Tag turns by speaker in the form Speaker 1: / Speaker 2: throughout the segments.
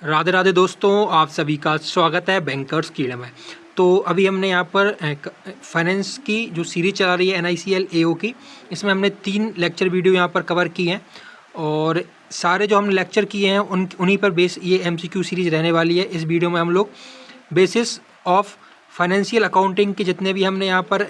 Speaker 1: राधे राधे दोस्तों, आप सभी का स्वागत है बैंकर्स कीड़े में। तो अभी हमने यहाँ पर फाइनेंस की जो सीरीज चला रही है NICL AO की, इसमें हमने 3 लेक्चर वीडियो यहाँ पर कवर की हैं और सारे जो हमने लेक्चर किए हैं उन्हीं पर बेस ये MCQ सीरीज रहने वाली है। इस वीडियो में हम लोग बेसिस ऑफ फाइनेंशियल अकाउंटिंग के जितने भी हमने यहाँ पर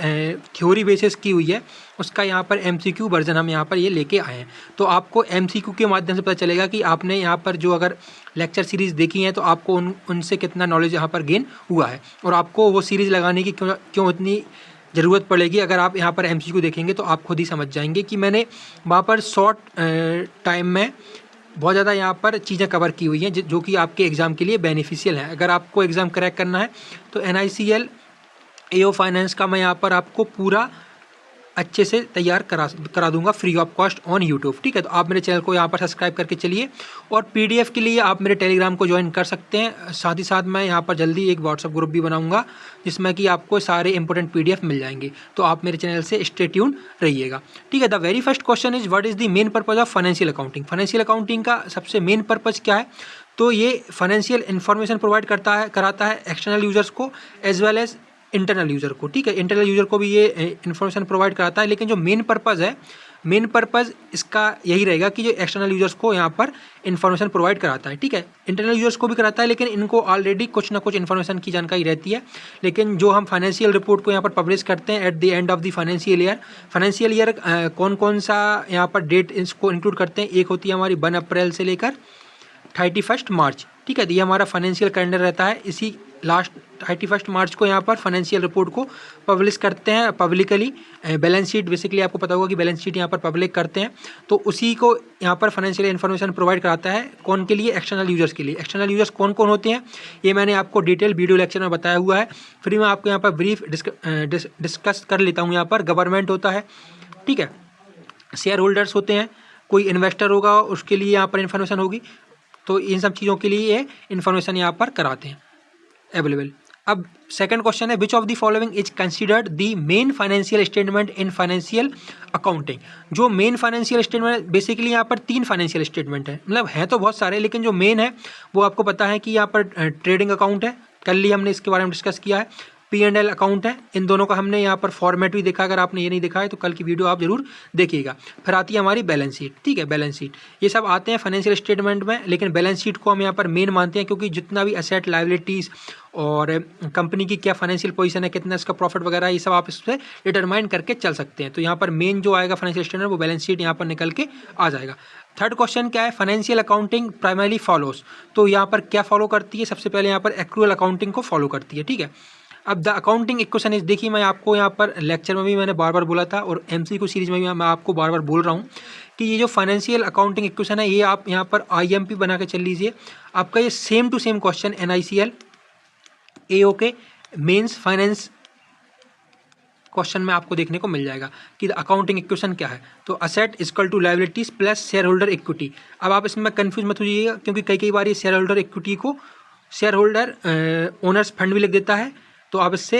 Speaker 1: थ्योरी बेसिस की हुई है उसका यहाँ पर MCQ वर्जन हम यहाँ पर ये लेके आए हैं। तो आपको MCQ के माध्यम से पता चलेगा कि आपने यहाँ पर जो अगर लेक्चर सीरीज़ देखी हैं तो आपको उनसे कितना नॉलेज यहाँ पर गेन हुआ है और आपको वो सीरीज़ लगाने की क्यों इतनी ज़रूरत पड़ेगी। अगर आप यहाँ पर MCQ देखेंगे तो आप खुद ही समझ जाएंगे कि मैंने वहाँ पर शॉर्ट टाइम में बहुत ज़्यादा यहाँ पर चीज़ें कवर की हुई हैं जो कि आपके एग्ज़ाम के लिए बेनिफिशियल है। अगर आपको एग्ज़ाम क्रैक करना है तो NICL AO फाइनेंस का मैं यहाँ पर आपको पूरा अच्छे से तैयार करा दूंगा free of cost on YouTube. ठीक है, तो आप मेरे चैनल को यहाँ पर सब्सक्राइब करके चलिए और PDF के लिए आप मेरे टेलीग्राम को ज्वाइन कर सकते हैं। साथ ही साथ मैं यहाँ पर जल्दी एक व्हाट्सअप ग्रुप भी बनाऊंगा जिसमें कि आपको सारे इंपॉर्टेंट PDF मिल जाएंगे। तो आप मेरे चैनल से स्टे ट्यून रहिएगा। ठीक है, the very first question is what is the main purpose of financial accounting. Financial accounting का सबसे मेन पर्पज क्या है? तो ये फाइनेंशियल इन्फॉर्मेशन प्रोवाइड कराता है एक्सटर्नल यूजर्स को as well as internal user को। ठीक है, इंटरनल यूज़र को भी ये इन्फॉर्मेशन प्रोवाइड कराता है, लेकिन जो मेन पर्पज़ इसका यही रहेगा कि जो एक्सटर्नल यूज़र्स को यहाँ पर इन्फॉर्मेशन प्रोवाइड कराता है। ठीक है, इंटरनल यूज़र्स को भी कराता है लेकिन इनको ऑलरेडी कुछ ना कुछ इन्फॉर्मेशन की जानकारी रहती है। लेकिन जो हम फाइनेंशियल रिपोर्ट को यहाँ पर पब्लिश करते हैं at the end of the financial year कौन कौन सा यहाँ पर डेट इसको इंक्लूड करते हैं। एक होती है हमारी 1 अप्रैल से लेकर 31 मार्च। ठीक है, तो ये हमारा फाइनेंशियल कैलेंडर रहता है। इसी लास्ट 31 मार्च को यहाँ पर फाइनेंशियल रिपोर्ट को पब्लिश करते हैं पब्लिकली। बैलेंस शीट बेसिकली आपको पता होगा कि बैलेंस शीट यहाँ पर पब्लिक करते हैं, तो उसी को यहाँ पर फाइनेंशियल इन्फॉर्मेशन प्रोवाइड कराता है। कौन के लिए? एक्सटर्नल यूजर्स के लिए। एक्सटर्नल यूजर्स कौन कौन होते हैं ये मैंने आपको डिटेल वीडियो लेक्चर में बताया हुआ है। फिर मैं आपको यहाँ पर ब्रीफ डिस्कस कर लेता हूँ। यहाँ पर गवर्नमेंट होता है, ठीक है, शेयर होल्डर्स होते हैं, कोई इन्वेस्टर होगा उसके लिए यहाँ पर इन्फॉर्मेशन होगी। तो इन सब चीज़ों के लिए ये इन्फॉर्मेशन यहाँ पर कराते हैं अवेलेबल। अब सेकंड क्वेश्चन है which of the following is considered the main financial statement in financial accounting. जो मेन फाइनेंशियल स्टेटमेंट, बेसिकली यहाँ पर 3 फाइनेंशियल स्टेटमेंट है, मतलब है तो बहुत सारे लेकिन जो मेन है वो आपको पता है कि यहाँ पर ट्रेडिंग अकाउंट है, कल ही हमने इसके बारे में डिस्कस किया है। P&L अकाउंट है, इन दोनों का हमने यहाँ पर फॉर्मेट भी देखा। अगर आपने ये नहीं देखा है तो कल की वीडियो आप जरूर देखिएगा। फिर आती है हमारी बैलेंस शीट। ठीक है, बैलेंस शीट ये सब आते हैं फाइनेंशियल स्टेटमेंट में, लेकिन बैलेंस शीट को हम यहाँ पर मेन मानते हैं क्योंकि जितना भी असेट लायबिलिटीज़ और कंपनी की क्या फाइनेंशियल पोजीशन है, कितना इसका प्रॉफिट वगैरह, ये सब आप इससे डिटरमाइन करके चल सकते हैं। तो यहाँ पर मेन जो आएगा फाइनेंशियल स्टेटमेंट वो बैलेंस शीट यहाँ पर निकल के आ जाएगा। थर्ड क्वेश्चन क्या है? Financial accounting primarily follows. तो यहाँ पर क्या फॉलो करती है? सबसे पहले यहाँ पर एक्रूअल अकाउंटिंग को फॉलो करती है। ठीक है, अब द अकाउंटिंग इक्वेशन इज, देखिए मैं आपको यहाँ पर लेक्चर में भी मैंने बार बार बोला था और MCQ सीरीज में भी मैं आपको बार बार बोल रहा हूँ कि ये जो फाइनेंशियल अकाउंटिंग इक्वेशन है ये आप यहाँ पर IMP बना के चल लीजिए। आपका ये same to same question NICL AO के मेंस फाइनेंस क्वेश्चन में आपको देखने को मिल जाएगा कि अकाउंटिंग इक्वेशन क्या है। तो asset equal to liabilities plus share holder equity. अब आप इसमें कंफ्यूज मत होइएगा क्योंकि कई बार ये शेयर होल्डर इक्विटी को शेयर होल्डर ओनर्स फंड भी लिख देता है, तो आप इससे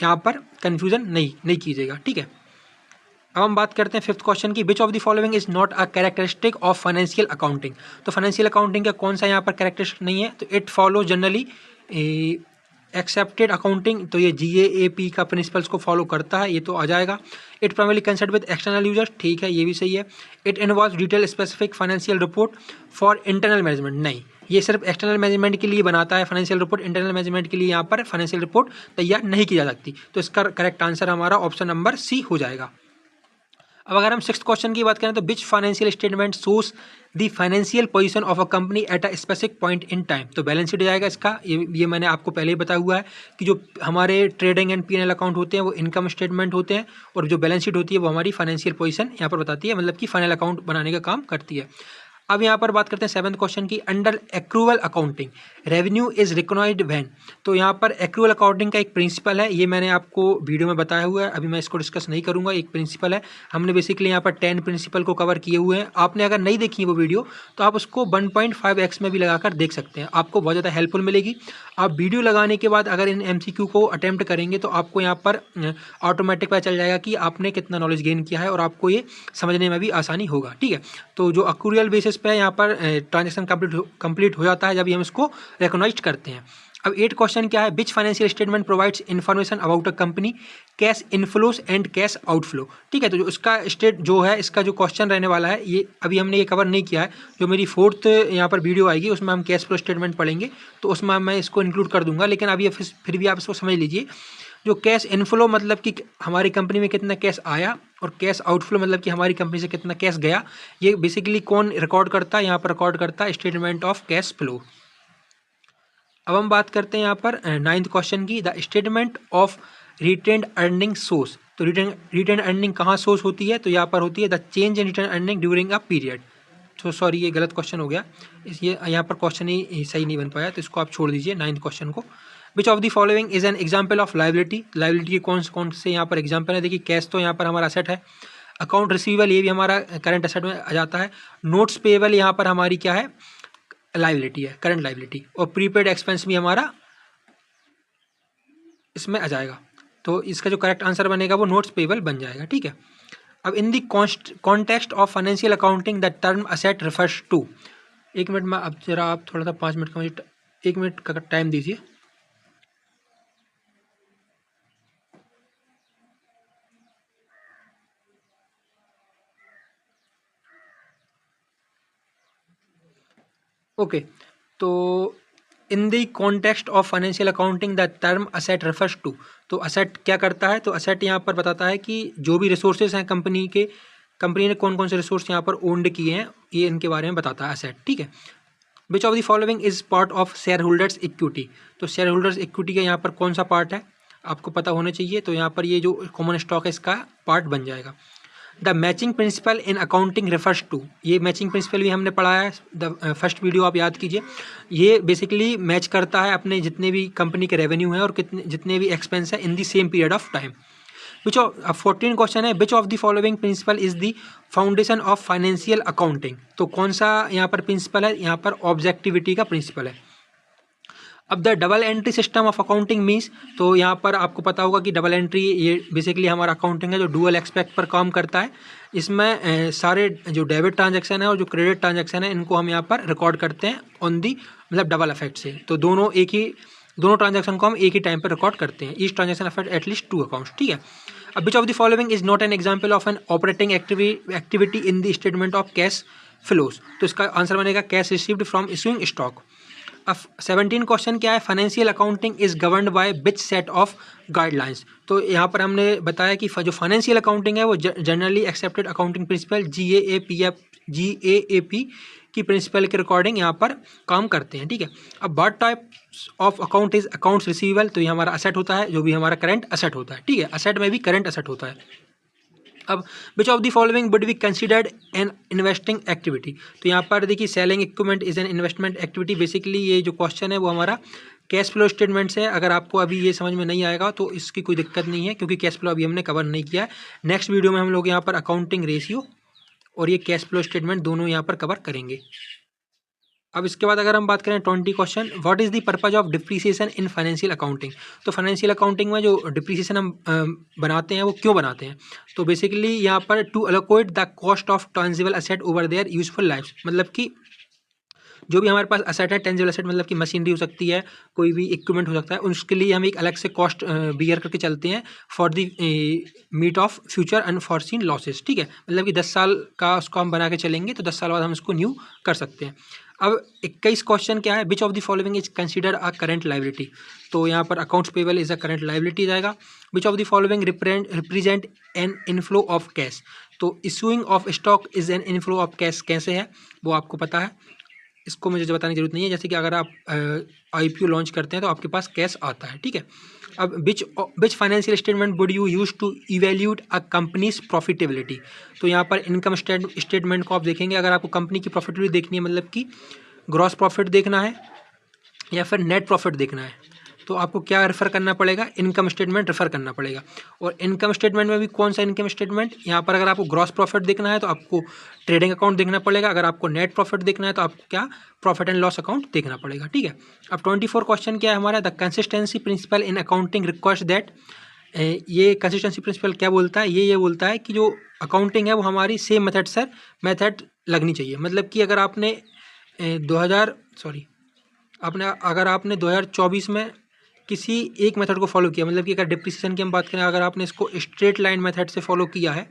Speaker 1: यहाँ पर कन्फ्यूज़न नहीं कीजिएगा। ठीक है, अब हम बात करते हैं फिफ्थ क्वेश्चन की विच of the following is not a characteristic of financial accounting. तो फाइनेंशियल अकाउंटिंग का कौन सा यहाँ पर कैरेक्टरिस्टिक नहीं है? तो it follow generally accepted accounting. तो ये GAAP का प्रिंसिपल्स को फॉलो करता है, ये तो आ जाएगा। It primarily concern with external users, ठीक है, ये भी सही है। It involve detail specific financial report for internal management, नहीं, ये सिर्फ एक्सटर्नल मैनेजमेंट के लिए बनाता है फाइनेंशियल रिपोर्ट। इंटरनल मैनेजमेंट के लिए यहाँ पर फाइनेंशियल रिपोर्ट तैयार नहीं की जा सकती। तो इसका करेक्ट आंसर हमारा ऑप्शन नंबर C हो जाएगा। अब अगर हम सिक्स्थ क्वेश्चन की बात करें तो विच financial statement shows the financial position of a company at a specific point in time. तो बैलेंस शीट जाएगा इसका, ये मैंने आपको पहले ही बताया हुआ है कि जो हमारे ट्रेडिंग एंड P&L अकाउंट होते हैं वो इनकम स्टेटमेंट होते हैं और जो बैलेंस शीट होती है वो हमारी फाइनेंशियल पोजीशन यहाँ पर बताती है, मतलब कि फाइनल अकाउंट बनाने का काम करती है। अब यहाँ पर बात करते हैं सेवंथ क्वेश्चन की under accrual accounting revenue is recognised when. तो यहाँ पर एक्रूवल अकाउंटिंग का एक प्रिंसिपल है, ये मैंने आपको वीडियो में बताया हुआ है, अभी मैं इसको डिस्कस नहीं करूँगा। एक प्रिंसिपल है, हमने बेसिकली यहाँ पर 10 प्रिंसिपल को कवर किए हुए हैं। आपने अगर नहीं देखी वो वीडियो तो आप उसको 1.5x में भी लगाकर देख सकते हैं, आपको बहुत ज़्यादा हेल्पफुल मिलेगी। आप वीडियो लगाने के बाद अगर इन MCQ को अटैम्प्ट करेंगे तो आपको यहाँ पर ऑटोमेटिक पता चल जाएगा कि आपने कितना नॉलेज गेन किया है और आपको ये समझने में भी आसानी होगा। ठीक है, तो जो एक्रूवल बेसिस पे यहाँ पर ट्रांजेक्शन कंप्लीट हो जाता है जब हम इसको रिकॉग्नाइज करते हैं। अब 8 क्वेश्चन क्या है, विच financial statement provides information about a company cash inflows and cash outflow. ठीक है, तो जो इसका स्टेट जो है, इसका जो क्वेश्चन रहने वाला है, ये अभी हमने ये कवर नहीं किया है। जो मेरी 4th यहाँ पर वीडियो आएगी उसमें हम कैश फ्लो स्टेटमेंट पढ़ेंगे, तो उसमें मैं इसको इंक्लूड कर दूंगा। लेकिन अभी फिर भी आप इसको समझ लीजिए। जो कैश इनफ्लो मतलब कि हमारी कंपनी में कितना कैश आया, और कैश आउटफ्लो मतलब कि हमारी कंपनी से कितना कैश गया। ये बेसिकली कौन रिकॉर्ड करता है, यहाँ पर रिकॉर्ड करता है स्टेटमेंट ऑफ कैश फ्लो। अब हम बात करते हैं यहाँ पर 9th क्वेश्चन की, the statement of retained earning source. तो रिटेन्ड अर्निंग कहाँ सोर्स होती है, तो यहाँ पर होती है the change in retained earning during a period. तो सॉरी, ये गलत क्वेश्चन हो गया, ये यहाँ पर क्वेश्चन ही सही नहीं बन पाया, तो इसको आप छोड़ दीजिए 9th क्वेश्चन को। विच of the following is an example of liability. Liability के कौन से यहाँ पर एग्जाम्पल है, देखिए कैश तो यहाँ पर हमारा असेट है, अकाउंट रिसीवेबल ये भी हमारा करंट असेट में आ जाता है, नोट्स पेएबल यहाँ पर हमारी क्या है, लाइबिलिटी है, करंट लाइबिलिटी, और प्रीपेड एक्सपेंस भी हमारा इसमें आ जाएगा। तो इसका जो करेक्ट आंसर बनेगा वो नोट्स पेएबल बन जाएगा। ठीक है, अब in the context of financial accounting the term asset refers to. 1 minute में, अब जरा आप थोड़ा सा 5 मिनट का मुझे 1 मिनट का टाइम दीजिए। ओके, तो in the context of financial accounting the term asset refers to. तो असेट क्या करता है, तो असेट यहाँ पर बताता है कि जो भी रिसोर्सेज हैं कंपनी के, कंपनी ने कौन कौन से रिसोर्स यहाँ पर ओन्ड किए हैं, ये इनके बारे में बताता है असेट। ठीक है, which of the following is part of share holders equity. तो शेयर होल्डर्स इक्विटी का यहाँ पर कौन सा पार्ट है, आपको पता होना चाहिए। तो यहाँ पर ये जो कॉमन स्टॉक है इसका पार्ट बन जाएगा। The matching principle in accounting refers to. ये मैचिंग प्रिंसिपल भी हमने पढ़ा है, द फर्स्ट वीडियो आप याद कीजिए। ये बेसिकली मैच करता है अपने जितने भी कंपनी के रेवेन्यू है और कितने जितने भी एक्सपेंस है in the same period of time. Which of 14 question है, which of the following principle is the foundation of financial accounting. तो कौन सा यहाँ पर प्रिंसिपल है, यहाँ पर ऑब्जेक्टिविटी का प्रिंसिपल है। अब the double entry system of accounting means, तो यहाँ पर आपको पता होगा कि डबल एंट्री ये बेसिकली हमारा अकाउंटिंग है जो डुअल एक्सपेक्ट पर काम करता है। इसमें सारे जो डेबिट ट्रांजैक्शन है और जो क्रेडिट ट्रांजैक्शन है इनको हम यहाँ पर रिकॉर्ड करते हैं ऑन दी मतलब डबल इफेक्ट से। तो दोनों ट्रांजैक्शन को हम एक ही टाइम पर रिकॉर्ड करते हैं। Each transaction affect at least 2 accounts. ठीक है, अब which of the following is not an example of an operating activity in the statement of cash flows. तो इसका आंसर बनेगा cash received from issuing stock. अब 17 क्वेश्चन क्या है, financial accounting is governed by which set of guidelines. तो यहाँ पर हमने बताया कि जो फाइनेंशियल अकाउंटिंग है वो generally accepted accounting principle GAAP की प्रिंसिपल के रिकॉर्डिंग यहाँ पर काम करते हैं। ठीक है, अब what type of account is accounts receivable. तो ये हमारा असेट होता है, जो भी हमारा करंट असेट होता है। ठीक है, असेट में भी करंट असेट होता है। अब which of the following would be considered an investing activity. तो यहाँ पर देखिए selling equipment is an investment activity. Basically ये जो क्वेश्चन है वो हमारा कैश फ्लो स्टेटमेंट से। अगर आपको अभी ये समझ में नहीं आएगा तो इसकी कोई दिक्कत नहीं है, क्योंकि कैश फ्लो अभी हमने कवर नहीं किया है। नेक्स्ट वीडियो में हम लोग यहाँ पर अकाउंटिंग रेशियो और ये कैश फ्लो स्टेटमेंट दोनों यहाँ पर कवर करेंगे। अब इसके बाद अगर हम बात करें 20 question, what is the purpose of depreciation in financial accounting. तो फाइनेंशियल अकाउंटिंग में जो डिप्रिसिएशन हम बनाते हैं वो क्यों बनाते हैं। तो बेसिकली यहाँ पर to allocate the cost of tangible asset over their useful life. मतलब कि जो भी हमारे पास असेट है, टेंजिबल असेट मतलब कि मशीनरी हो सकती है, कोई भी इक्विपमेंट हो सकता है, उसके लिए हम एक अलग से कॉस्ट बियर करके चलते हैं for the meet of future unforeseen losses. ठीक है, मतलब कि 10 साल का उसको हम बना के चलेंगे तो 10 साल बाद हम इसको न्यू कर सकते हैं। अब 21 क्वेश्चन क्या है, which of the following is consider a current liability. तो यहाँ पर accounts payable is a current liability जाएगा। Which of the following represent an inflow of cash. तो issuing of stock is an inflow of cash कैसे है वो आपको पता है, इसको मुझे बताने की जरूरत नहीं है। जैसे कि अगर आप IPO लॉन्च करते हैं तो आपके पास कैश आता है। ठीक है, अब which financial statement would you use to evaluate a company's profitability. तो यहाँ पर इनकम स्टेटमेंट को आप देखेंगे। अगर आपको कंपनी की प्रॉफिटेबिलिटी देखनी है, मतलब कि ग्रॉस प्रॉफिट देखना है या फिर नेट प्रॉफिट देखना है, तो आपको क्या रेफर करना पड़ेगा, इनकम स्टेटमेंट रेफर करना पड़ेगा। और इनकम स्टेटमेंट में भी कौन सा इनकम स्टेटमेंट, यहाँ पर अगर आपको ग्रॉस प्रॉफिट देखना है तो आपको ट्रेडिंग अकाउंट देखना पड़ेगा। अगर आपको नेट प्रॉफिट देखना है तो आपको क्या प्रॉफिट एंड लॉस अकाउंट देखना पड़ेगा। ठीक है, अब 24 क्वेश्चन क्या है हमारा, the consistency principle in accounting requires that. ये कंसिस्टेंसी प्रिंसिपल क्या बोलता है, ये बोलता है कि जो अकाउंटिंग है वो हमारी सेम मेथड लगनी चाहिए। मतलब कि अगर आपने 2024 में किसी एक मेथड को फॉलो किया, मतलब कि अगर डिप्रिसिएशन की हम बात करें, अगर आपने इसको स्ट्रेट लाइन मेथड से फॉलो किया है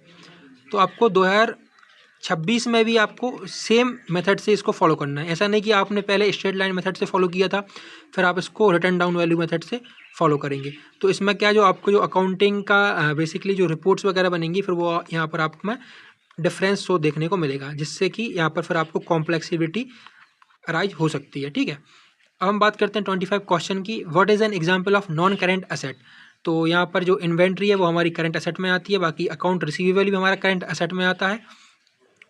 Speaker 1: तो आपको 2026 में भी आपको सेम मेथड से इसको फॉलो करना है। ऐसा नहीं कि आपने पहले स्ट्रेट लाइन मेथड से फॉलो किया था फिर आप इसको रिटर्न डाउन वैल्यू मेथड से फॉलो करेंगे। तो इसमें क्या, जो आपको जो अकाउंटिंग का बेसिकली जो रिपोर्ट्स वगैरह बनेंगी फिर वो यहाँ पर आपको में डिफरेंस शो देखने को मिलेगा, जिससे कि यहाँ पर फिर आपको कॉम्प्लेक्सिविटी अराइज हो सकती है। ठीक है, अब हम बात करते हैं 25 क्वेश्चन की। What is an example of non current asset. तो यहाँ पर जो इन्वेंट्री है वो हमारी करंट असेट में आती है, बाकी अकाउंट रिसीवेबल भी हमारा करंट असेट में आता है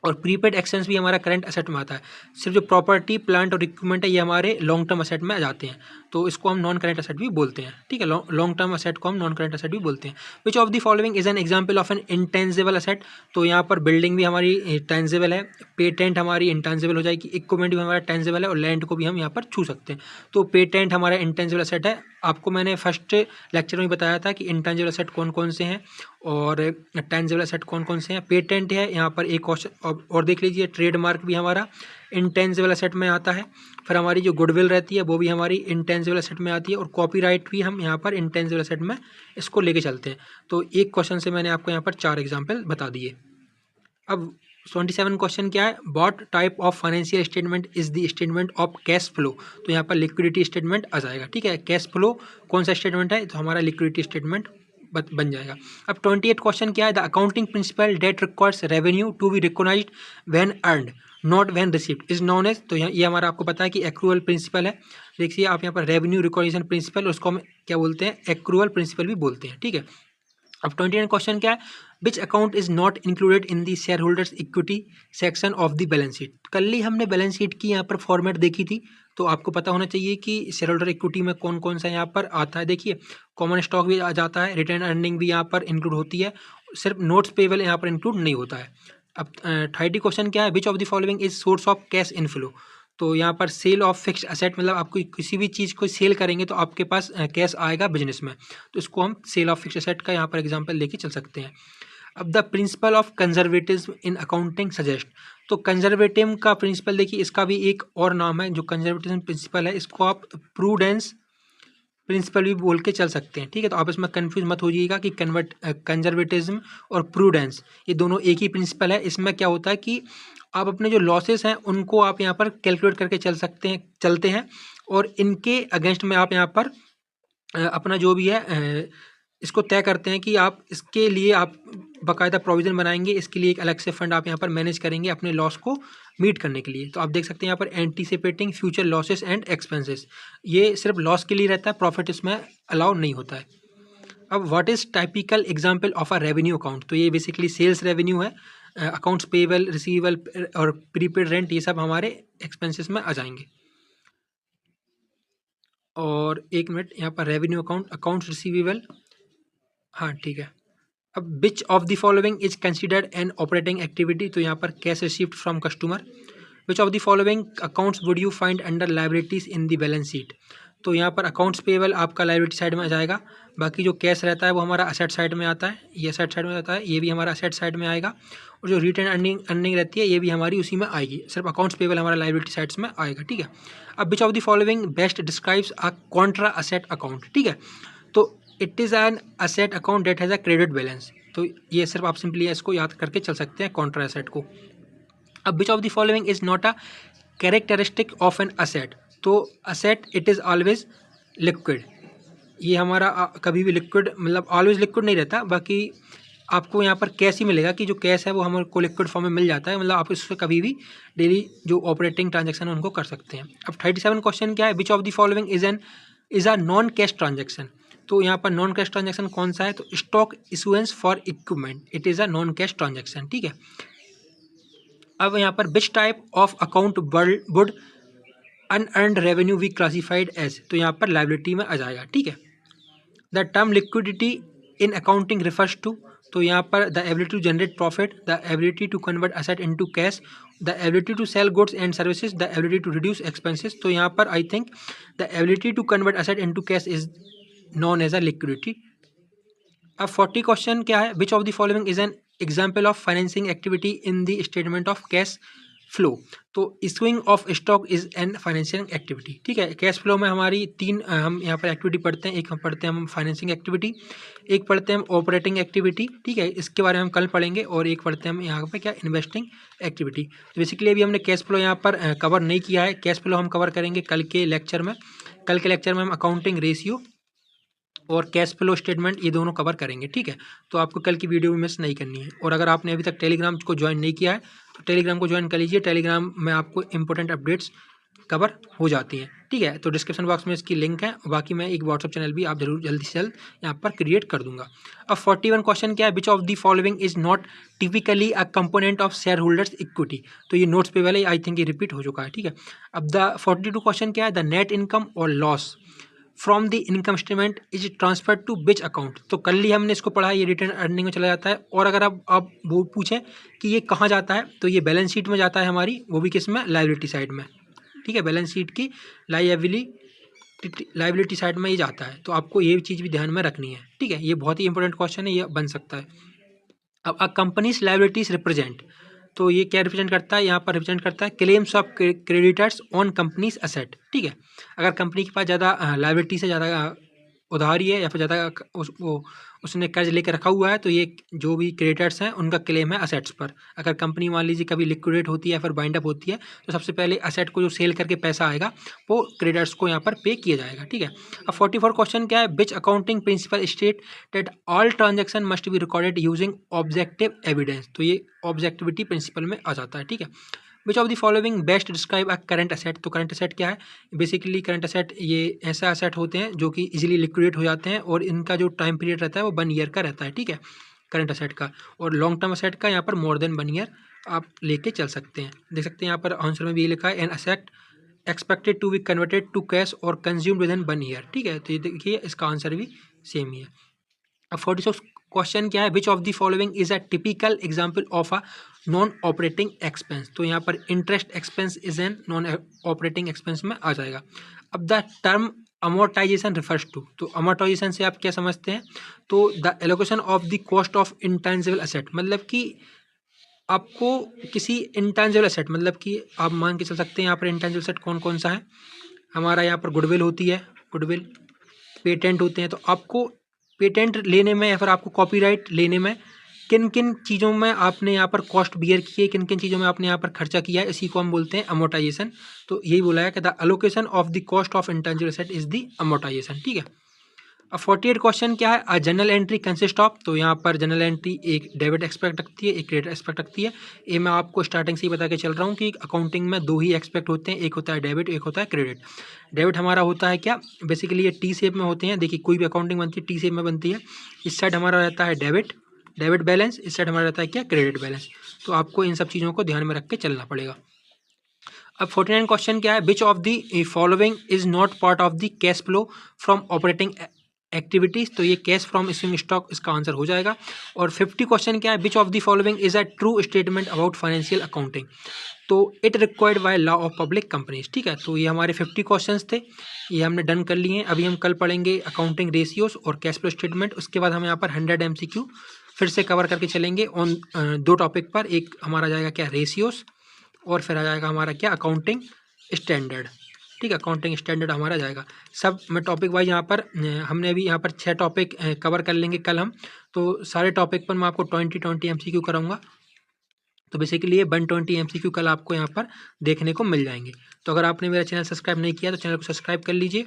Speaker 1: और प्रीपेड एक्सपेंस भी हमारा करंट असेट में आता है। सिर्फ जो प्रॉपर्टी प्लांट और इक्विपमेंट है ये हमारे लॉन्ग टर्म असेट में आ जाते हैं, तो इसको हम नॉन करंट असेट भी बोलते हैं। ठीक है, लॉन्ग टर्म असेट को हम नॉन करंट असेट भी बोलते हैं। विच of the following is an example of N intangible asset. तो यहाँ पर बिल्डिंग भी हमारी टेंजिबल है, पेटेंट हमारी इंटेंजिबल हो जाएगी, इक्विपमेंट भी हमारा टेंजिबल है और लैंड को भी हम यहाँ पर छू सकते हैं। तो पेटेंट हमारा इंटेंजिबल असेट है। आपको मैंने फर्स्ट लेक्चर में बताया था कि इंटेंजिबल असेट कौन कौन से हैं और टेंजिबल असेट कौन कौन से हैं। पेटेंट है यहाँ पर एक क्वेश्चन और देख लीजिए, ट्रेडमार्क भी हमारा इंटेंजिबल असेट में आता है। फिर हमारी जो गुडविल रहती है वो भी हमारी इंटेंजिबल असेट में आती है और कॉपीराइट भी हम यहाँ पर इंटेंजिबल असेट में इसको लेके चलते हैं। तो एक क्वेश्चन से मैंने आपको यहाँ पर 4 एग्जाम्पल बता दिए। अब 27 क्वेश्चन क्या है, what type of financial statement is the statement of cash flow. तो यहाँ पर लिक्विडिटी स्टेटमेंट आ जाएगा। ठीक है, कैश फ्लो कौन सा स्टेटमेंट है, तो हमारा लिक्विडिटी स्टेटमेंट बन जाएगा। अब 28 क्वेश्चन क्या है, the accounting principle that requires revenue to be recognised when earned not when received is known as. तो ये हमारा आपको पता है कि एक्रूअल प्रिंसिपल है। देखिए आप यहाँ पर रेवेन्यू रिकॉग्निशन प्रिंसिपल, उसको हम क्या बोलते हैं, एक्रूअल प्रिंसिपल भी बोलते हैं। ठीक है, अब 29 क्वेश्चन क्या है, which account is not included in the share holders equity section of the balance sheet. कल ही हमने बैलेंस शीट की यहाँ पर फॉर्मेट देखी थी, तो आपको पता होना चाहिए कि शेयर होल्डर इक्विटी में कौन कौन सा यहाँ पर आता है। देखिए कॉमन स्टॉक भी आ जाता है, रिटेन अर्निंग भी यहाँ पर इंक्लूड होती है, सिर्फ नोट्स पेबल यहाँ पर इंक्लूड नहीं होता है। अब 30 क्वेश्चन क्या है, which of the following is source of cash inflow. तो यहाँ पर सेल ऑफ फिक्स्ड असेट, मतलब आपको किसी भी चीज़ को सेल करेंगे तो आपके पास कैश आएगा बिजनेस में, तो इसको हम सेल ऑफ फिक्स्ड असेट का यहाँ पर एग्जांपल लेके चल सकते हैं। अब the principle of conservatism in accounting suggest. तो कंजर्वेटिज्म का प्रिंसिपल देखिए, इसका भी एक और नाम है जो कंजर्वेटिज्म प्रिंसिपल है, इसको आप प्रूडेंस प्रिंसिपल भी बोल के चल सकते हैं। ठीक है, तो आप इसमें कंफ्यूज मत हो जाइएगा कि कंजर्वेटिज्म और प्रूडेंस ये दोनों एक ही प्रिंसिपल है। इसमें क्या होता है कि आप अपने जो लॉसेस हैं उनको आप यहाँ पर कैलकुलेट करके चलते हैं और इनके अगेंस्ट में आप यहाँ पर अपना जो भी है इसको तय करते हैं कि आप इसके लिए आप बाकायदा प्रोविज़न बनाएंगे, इसके लिए एक अलग से फंड आप यहाँ पर मैनेज करेंगे अपने लॉस को मीट करने के लिए। तो आप देख सकते हैं यहाँ पर एंटीसिपेटिंग फ्यूचर लॉसेस एंड एक्सपेंसेस, ये सिर्फ लॉस के लिए रहता है, प्रॉफिट इसमें अलाउ नहीं होता है। अब what is typical example of a revenue account. तो ये बेसिकली सेल्स रेवेन्यू है, अकाउंट्स पेबल, रिसीवेबल और प्रीपेड रेंट ये सब हमारे एक्सपेंसेस में आ जाएंगे। और एक मिनट, यहाँ पर रेवेन्यू अकाउंट, अकाउंट्स रिसीवेबल, हाँ ठीक है। अब which of the following is considered an operating activity. तो यहाँ पर cash received from customer. Which of the following accounts would you find under liabilities in the balance sheet. तो यहाँ पर अकाउंट्स पेबल आपका लाइबिलिटी साइड में आ जाएगा, बाकी जो कैश रहता है वो हमारा असेट साइड में आता है, ये असेट साइड में आता है, ये भी हमारा असेट साइड में आएगा, और जो रिटेन अर्निंग रहती है ये भी हमारी उसी में आएगी, सिर्फ अकाउंट्स पेबल हमारा लाइबिलिटी साइड्स में आएगा। ठीक है, अब which of the following best describes a contra asset account. ठीक है, तो it is an asset account that has a credit balance. तो ये सिर्फ आप सिंपली इसको याद करके चल सकते हैं कॉन्ट्रा असेट को। अब which of the following is not a characteristic of an asset. तो asset it is always liquid, ये हमारा कभी भी लिक्विड, मतलब ऑलवेज लिक्विड नहीं रहता, बाकी आपको यहाँ पर कैश ही मिलेगा कि जो कैश है वो हमको लिक्विड फॉर्म में मिल जाता है, मतलब आप इससे कभी भी डेली जो ऑपरेटिंग ट्रांजैक्शन है उनको कर सकते हैं। अब 37 क्वेश्चन क्या है, which of the following is a non cash transaction. तो यहाँ पर नॉन कैश ट्रांजैक्शन कौन सा है, तो stock issuance for equipment, it is a non cash transaction. ठीक है, अब यहाँ पर which type of account would unearned revenue we classified as. तो यहाँ पर लाइबिलिटी में आ जाएगा। ठीक है, the term liquidity in accounting refers to. तो यहाँ पर the ability to generate profit, the ability to convert asset into cash, the ability to sell goods and services, the ability to reduce expenses. तो यहाँ पर I think the ability to convert asset into cash is known as a liquidity. अब 40 question क्या है, which of the following is an example of financing activity in the statement of cash flow. तो issuing of stock is an financial activity, ठीक है। Cash flow में हमारी तीन हम यहाँ पर एक्टिविटी पढ़ते हैं। एक हम पढ़ते हैं हम फाइनेंसिंग एक्टिविटी, एक पढ़ते हैं हम ऑपरेटिंग एक्टिविटी, ठीक है, इसके बारे में हम कल पढ़ेंगे, और एक पढ़ते हैं हम यहाँ पे क्या, इन्वेस्टिंग एक्टिविटी। तो बेसिकली अभी हमने कैश फ्लो यहाँ पर कवर नहीं किया है। कैश फ्लो हम कवर करेंगे कल के लेक्चर में। कल के लेक्चर में हम अकाउंटिंग रेशियो और कैश फ्लो स्टेटमेंट ये दोनों कवर करेंगे, ठीक है। तो आपको कल की वीडियो भी मिस नहीं करनी है। और अगर आपने अभी तक टेलीग्राम को ज्वाइन नहीं किया है तो टेलीग्राम को ज्वाइन कर लीजिए। टेलीग्राम में आपको इंपॉर्टेंट अपडेट्स कवर हो जाती हैं, ठीक है। तो डिस्क्रिप्शन बॉक्स में इसकी लिंक है। बाकी मैं एक व्हाट्सअप चैनल भी आप जरूर जल्दी से जल्द यहाँ पर क्रिएट कर दूंगा। अब 41 क्वेश्चन क्या है, which of the following is not typically a component of share holders equity. तो ये नोट्स पे वाले आई थिंक ये रिपीट हो चुका है, ठीक है। अब द 42 क्वेश्चन क्या है, द नेट इनकम और loss from the income statement is transfer to which account. तो कल ही हमने इसको पढ़ा है, ये रिटर्न अर्निंग में चला जाता है। और अगर आप वो पूछें कि ये कहाँ जाता है, तो ये बैलेंस शीट में जाता है हमारी, वो भी किस में, लायबिलिटी साइड में, ठीक है। बैलेंस शीट की लायबिलिटी साइड में ये जाता है। तो आपको ये चीज़ भी ध्यान में रखनी है, ठीक है। ये बहुत ही इंपॉर्टेंट क्वेश्चन है, ये बन सकता है। अब अ कंपनीज लायबिलिटीज रिप्रेजेंट, तो ये क्या रिप्रेजेंट करता है, यहाँ पर रिप्रेजेंट करता है claims of creditors on companies asset, ठीक है। अगर कंपनी के पास ज़्यादा लायबिलिटी से ज़्यादा उधारी है या फिर ज़्यादा उसने कर्ज लेकर रखा हुआ है, तो ये जो भी क्रेडिटर्स हैं उनका क्लेम है असेट्स पर। अगर कंपनी मान लीजिए कभी लिक्विडेट होती है या फिर बाइंड अप होती है, तो सबसे पहले असेट को जो सेल करके पैसा आएगा वो क्रेडिटर्स को यहाँ पर पे किया जाएगा, ठीक है। अब 44 क्वेश्चन क्या है, which accounting principle state that all transaction must be recorded using objective evidence. तो ये ऑब्जेक्टिविटी प्रिंसिपल में आ जाता है, ठीक है। Which of the following best describe a current asset. तो करंट असेट क्या है, बेसिकली करंट असेट ये ऐसा असेट होते हैं जो कि इजीली लिक्विडेट हो जाते हैं और इनका जो टाइम पीरियड रहता है वो 1 ईयर का रहता है, ठीक है, करंट असेट का। और लॉन्ग टर्म असेट का यहाँ पर मोर देन 1 ईयर आप लेके चल सकते हैं। देख सकते हैं यहाँ पर आंसर में भी ये लिखा है, an asset expected to be converted to cash और कंज्यूम्ड विद इन 1 ईयर, ठीक है। तो ये देखिए इसका आंसर भी सेम ही है। अब 46 क्वेश्चन क्या है, which of the following is a typical example of a non operating expense. तो यहाँ पर interest expense is an non operating expense में आ जाएगा। अब the term amortization refers to, तो अमोर्टाइजेशन से आप क्या समझते हैं, तो the allocation of the cost of intangible asset, मतलब कि आपको किसी इंटेंजिबल असेट, मतलब कि आप मान के चल सकते हैं यहाँ पर इंटेंजिबल असेट कौन कौन सा है हमारा, यहाँ पर गुडविल होती है, गुडविल, पेटेंट होते हैं। तो आपको पेटेंट लेने में या फिर आपको कॉपीराइट लेने में किन किन चीज़ों में आपने यहाँ पर कॉस्ट बियर की है, किन किन चीज़ों में आपने यहाँ पर खर्चा किया है, इसी को हम बोलते हैं अमोर्टाइजेशन। तो यही बोला है कि the allocation of the cost of intangible asset is the amortisation, ठीक है। अब 48 क्वेश्चन क्या है, a general entry consist of. तो यहाँ पर जनरल एंट्री एक डेबिट एक्सपेक्ट रखती है, एक क्रेडिट एक्सपेक्ट रखती है। ये मैं आपको स्टार्टिंग से ही बता के चल रहा हूँ कि अकाउंटिंग में 2 ही एक्सपेक्ट होते हैं, एक होता है डेबिट, एक होता है क्रेडिट। डेबिट हमारा होता है क्या, बेसिकली ये टी शेप में होते हैं। देखिए कोई भी अकाउंटिंग बनती है टी शेप में बनती है। इस साइड हमारा रहता है डेबिट बैलेंस, इस साइड हमारा रहता है क्या, क्रेडिट बैलेंस। तो आपको इन सब चीज़ों को ध्यान में रख के चलना पड़ेगा। अब 49 क्वेश्चन क्या है, which of the following is not part of the cash flow from operating activities. तो ये कैश फ्रॉम इशूइंग स्टॉक, इसका आंसर हो जाएगा। और 50 क्वेश्चन क्या है, which of the following is a true statement about financial accounting. तो it required by law of public companies, ठीक है। तो ये हमारे 50 क्वेश्चंस थे, ये हमने डन कर लिए हैं। अभी हम कल पढ़ेंगे अकाउंटिंग रेशियोज और कैश फ्लो स्टेटमेंट। उसके बाद हम यहाँ पर 100 MCQ फिर से कवर करके चलेंगे ऑन 2 टॉपिक पर। एक हमारा जाएगा क्या, रेशियोज, और फिर आ जाएगा हमारा क्या, अकाउंटिंग स्टैंडर्ड, ठीक है। अकाउंटिंग स्टैंडर्ड हमारा जाएगा। सब मैं टॉपिक वाइज यहाँ पर हमने अभी यहाँ पर 6 टॉपिक कवर कर लेंगे कल हम। तो सारे टॉपिक पर मैं आपको 20 MCQ कराऊंगा। तो बेसिकली ये 120 MCQ कल आपको यहाँ पर देखने को मिल जाएंगे। तो अगर आपने मेरा चैनल सब्सक्राइब नहीं किया तो चैनल को सब्सक्राइब कर लीजिए।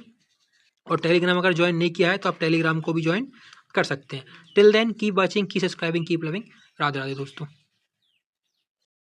Speaker 1: और टेलीग्राम अगर ज्वाइन नहीं किया है तो आप टेलीग्राम को भी ज्वाइन कर सकते हैं। Till then keep watching, keep subscribing, keep loving. Radhe Radhe दोस्तों।